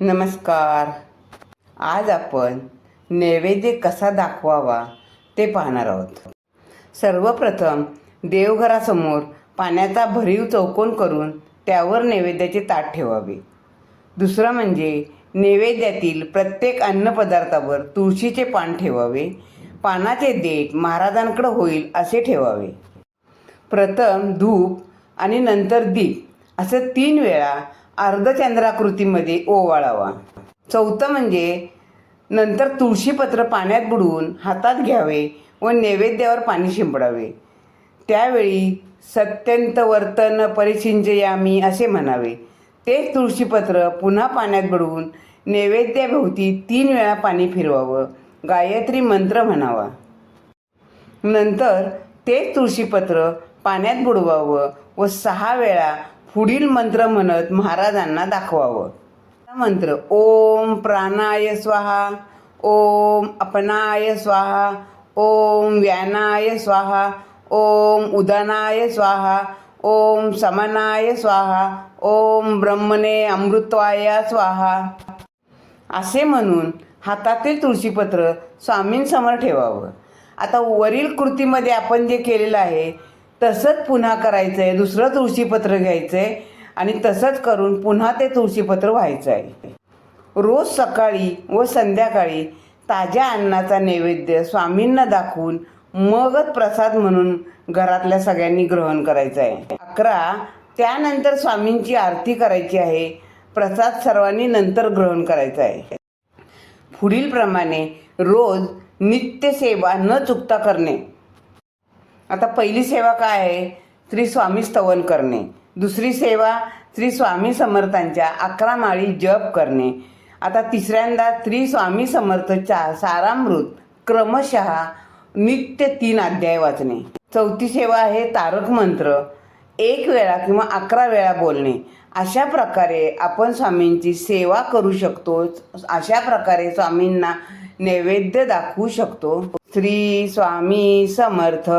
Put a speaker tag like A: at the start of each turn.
A: नमस्कार. आज आपण नैवेद्य कसा दाखवावा ते पाहणार आहोत. सर्वप्रथम देवघरासमोर पाण्याचा भरीव चौकोन करून त्यावर नैवेद्याचे ताट ठेवावे. दुसरं म्हणजे नैवेद्यातील प्रत्येक अन्नपदार्थावर तुळशीचे पान ठेवावे. पानाचे देठ महाराजांकडे होईल असे ठेवावे. प्रथम धूप आणि नंतर दीप असं 3 वेळा अर्धचंद्राकृतीमध्ये ओवाळावा. चौथं म्हणजे नंतर तुळशीपत्र पाण्यात बुडवून हातात घ्यावे व नैवेद्यावर पाणी शिंपडावे. त्यावेळी सत्यंत वर्तन परिचिंजयामी असे म्हणावे. तेच तुळशीपत्र पुन्हा पाण्यात बुडवून नैवेद्याभोवती 3 वेळा पाणी फिरवावं. गायत्री मंत्र म्हणावा. नंतर तेच तुळशीपत्र पाण्यात बुडवावं व 6 वेळा पुढील मंत्र म्हणत महाराजांना दाखवावं. मंत्र ओम प्राणाय स्वाहा, ओम अपनाय स्वाहा, ओम व्यानाय स्वाहा, ओम उदानाय स्वाहा, ओम समनाय स्वाहा, ओम ब्रह्मणे अमृतवाय स्वाहा असे म्हणून हातातील तुळशीपत्र स्वामींसमोर ठेवावं. आता वरील कृतीमध्ये आपण जे केलेलं आहे तसंच पुन्हा करायचं आहे. दुसरं तुळशीपत्र घ्यायचं आहे आणि तसंच करून पुन्हा ते तुळशीपत्र व्हायचं आहे. रोज सकाळी व संध्याकाळी ताज्या अन्नाचा नैवेद्य स्वामींना दाखवून मगच प्रसाद म्हणून घरातल्या सगळ्यांनी ग्रहण करायचं आहे. 11 त्यानंतर स्वामींची आरती करायची आहे. प्रसाद सर्वांनी नंतर ग्रहण करायचा आहे. पुढील प्रमाणे रोज नित्यसेवा न चुकता करणे. आता पहिली सेवा काय आहे? श्री स्वामी स्तवन करणे. दुसरी सेवा श्री स्वामी समर्थांच्या 11 माळी जप करणे. आता तिसऱ्यांदा श्री स्वामी समर्थच्या सारामृत क्रमशः नित्य 3 अध्याय वाचणे. चौथी सेवा आहे तारक मंत्र 1 वेळा किंवा 11 वेळा बोलणे. अशा प्रकारे आपण स्वामींची सेवा करू शकतो. अशा प्रकारे स्वामींना नैवेद्य दाखवू शकतो. श्री स्वामी समर्थ.